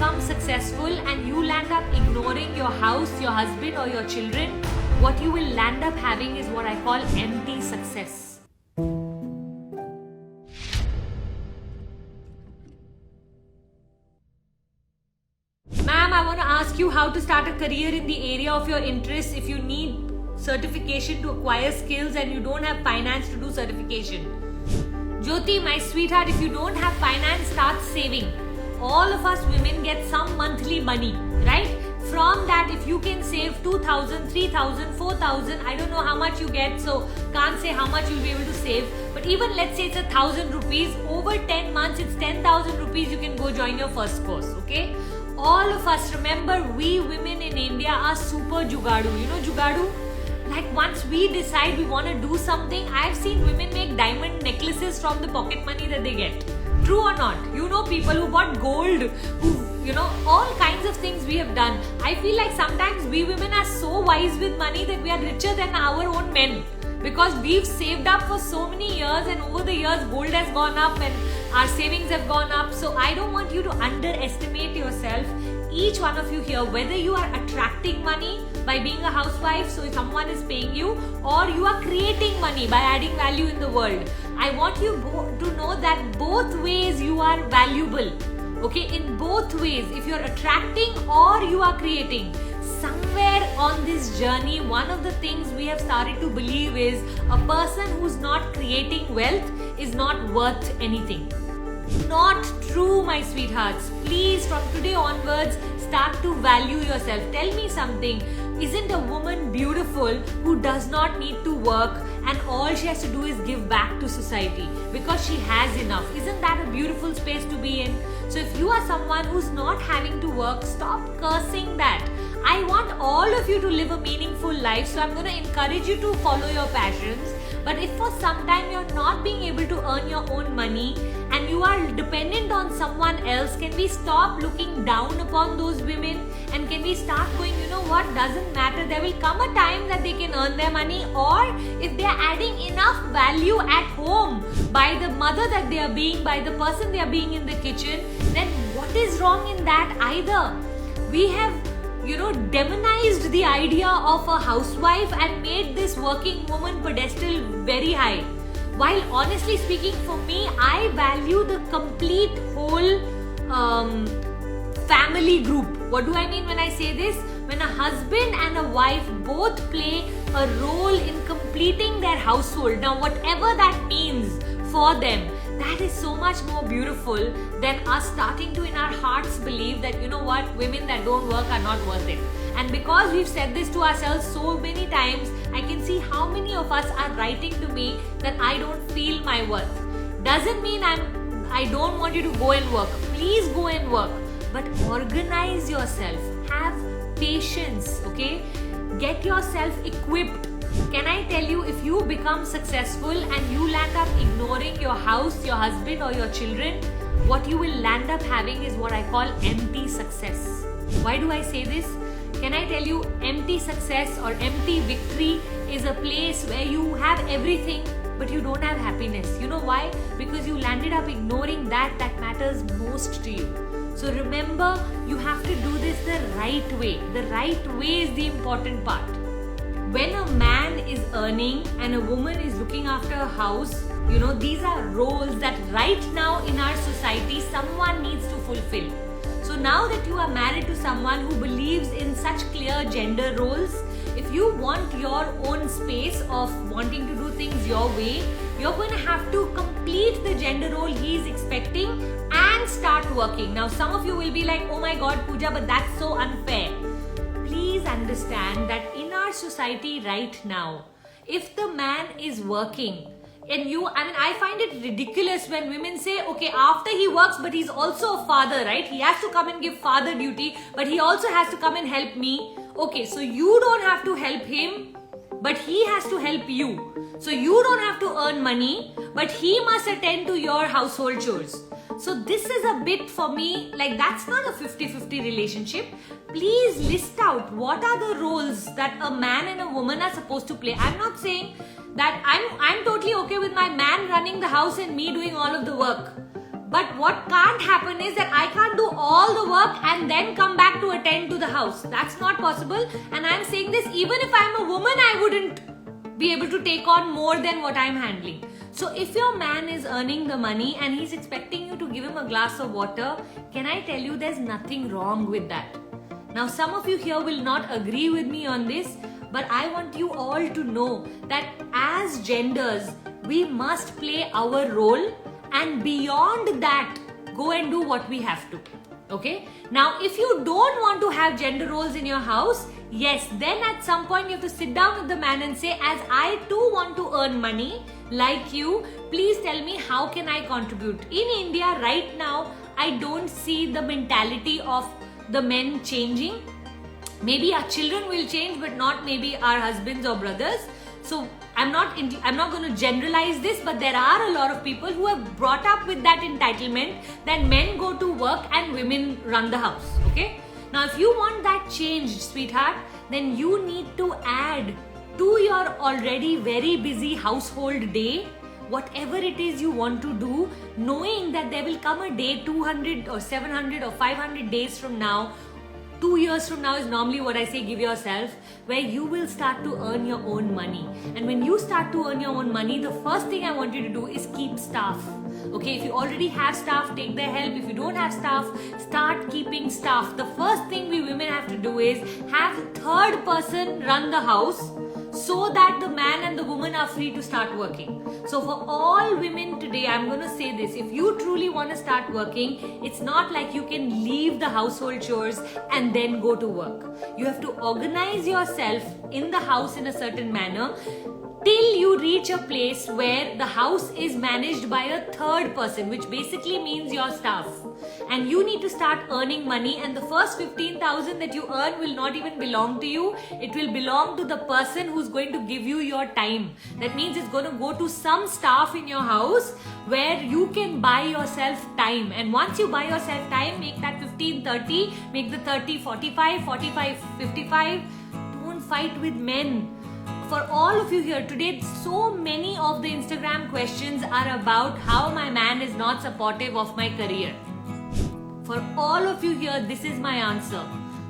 become successful and you land up ignoring your house, your husband or your children, what you will land up having is what I call empty success. Ma'am, I want to ask you how to start a career in the area of your interest if you need certification to acquire skills and you don't have finance to do certification. Jyoti, my sweetheart, if you don't have finance, start saving. All of us women get some monthly money, right? From that, if you can save 2,000, 3,000, 4,000, I don't know how much you get, so can't say how much you'll be able to save. But even let's say it's 1,000 rupees, over 10 months, it's 10,000 rupees, you can go join your first course, okay? All of us, remember, we women in India are super jugadu. You know jugadu? Like once we decide we want to do something, I've seen women make diamond necklaces from the pocket money that they get. True or not? You know people who bought gold, who, you know, all kinds of things we have done. I feel like sometimes we women are so wise with money that we are richer than our own men. Because we've saved up for so many years and over the years gold has gone up and our savings have gone up. So I don't want you to underestimate yourself. Each one of you here, whether you are attracting money by being a housewife, so if someone is paying you, or you are creating money by adding value in the world, I want you to know that both ways you are valuable. Okay, in both ways, if you're attracting or you are creating, somewhere on this journey, one of the things we have started to believe is a person who's not creating wealth is not worth anything. Not true, my sweethearts. Please, from today onwards, start to value yourself. Tell me something. Isn't a woman beautiful who does not need to work and all she has to do is give back to society because she has enough? Isn't that a beautiful space to be in? So if you are someone who's not having to work, stop cursing that. I want all of you to live a meaningful life, so I'm going to encourage you to follow your passions. But if for some time you're not being able to earn your own money and you are dependent on someone else, can we stop looking down upon those women and can we start going, you know what, doesn't matter, there will come a time that they can earn their money, or if they are adding enough value at home by the mother that they are being, by the person they are being in the kitchen, then what is wrong in that either? We have demonized the idea of a housewife and made this working woman pedestal very high. While honestly speaking, for me, I value the complete whole family group. What do I mean when I say this? When a husband and a wife both play a role in completing their household. Now, whatever that means for them, that is so much more beautiful than us starting to in our hearts believe that, you know what, women that don't work are not worth it. And because we've said this to ourselves so many times, I can see how many of us are writing to me that I don't feel my worth. Doesn't mean I don't want you to go and work. Please go and work. But organize yourself. Have patience, okay? Get yourself equipped. Can I tell you, if you become successful and you land up ignoring your house, your husband or your children, what you will land up having is what I call empty success. Why do I say this? Can I tell you, empty success or empty victory is a place where you have everything but you don't have happiness. You know why? Because you landed up ignoring that matters most to you. So remember, you have to do this the right way. The right way is the important part. When a man is earning and a woman is looking after a house, these are roles that right now in our society someone needs to fulfill. So now that you are married to someone who believes in such clear gender roles, if you want your own space of wanting to do things your way, you're going to have to complete the gender role he is expecting and start working. Now some of you will be like, oh my God, Puja, but that's so unfair. Please understand that in our society right now, if the man is working and I find it ridiculous when women say, okay, after he works, but he's also a father, right? He has to come and give father duty, but he also has to come and help me. Okay, so you don't have to help him, but he has to help you. So you don't have to earn money, but he must attend to your household chores. So this is a bit for me, like that's not a 50-50 relationship. Please list out what are the roles that a man and a woman are supposed to play. I'm not saying that I'm totally okay with my man running the house and me doing all of the work. But what can't happen is that I can't do all the work and then come back to attend to the house. That's not possible. And I'm saying this, even if I'm a woman, I wouldn't be able to take on more than what I'm handling. So if your man is earning the money and he's expecting you to give him a glass of water, can I tell you there's nothing wrong with that? Now, some of you here will not agree with me on this, but I want you all to know that as genders, we must play our role, and beyond that, go and do what we have to. Okay? Now, if you don't want to have gender roles in your house, yes, then at some point you have to sit down with the man and say, as I too want to earn money like you, please tell me how can I contribute. In India right now, I don't see the mentality of the men changing. Maybe our children will change, but not maybe our husbands or brothers. So I'm not going to generalize this, but there are a lot of people who have brought up with that entitlement that men go to work and women run the house. Okay? Now, if you want that changed, sweetheart, then you need to add to your already very busy household day whatever it is you want to do, knowing that there will come a day 200 or 700 or 500 days from now, 2 years from now is normally what I say, give yourself, where you will start to earn your own money. And when you start to earn your own money, the first thing I want you to do is keep staff. Okay, if you already have staff, take their help. If you don't have staff, start keeping staff. The first thing we women have to do is have a third person run the house, so that the man and the woman are free to start working. So for all women today, I'm going to say this, if you truly want to start working, it's not like you can leave the household chores and then go to work. You have to organize yourself in the house in a certain manner till you reach a place where the house is managed by a third person, which basically means your staff. And you need to start earning money, and the first 15,000 that you earn will not even belong to you. It will belong to the person who's going to give you your time. That means it's going to go to some staff in your house where you can buy yourself time. And once you buy yourself time, make that 15-30, make the 30-45, 45-55. Don't fight with men. For all of you here today, so many of the Instagram questions are about how my man is not supportive of my career. For all of you here, this is my answer.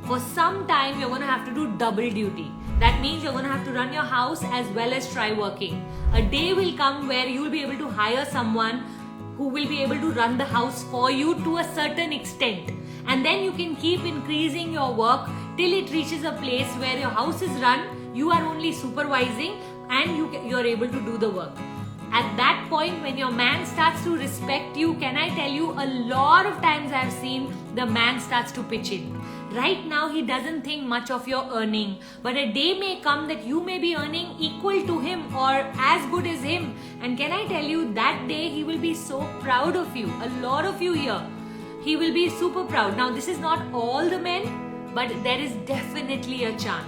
For some time, you're going to have to do double duty. That means you're going to have to run your house as well as try working. A day will come where you'll be able to hire someone who will be able to run the house for you to a certain extent. And then you can keep increasing your work till it reaches a place where your house is run, you are only supervising, and you're able to do the work. At that point, when your man starts to respect you, can I tell you, a lot of times I've seen the man starts to pitch in. Right now, he doesn't think much of your earning, but a day may come that you may be earning equal to him or as good as him. And can I tell you, that day he will be so proud of you. A lot of you here, he will be super proud. Now, this is not all the men, but there is definitely a chance.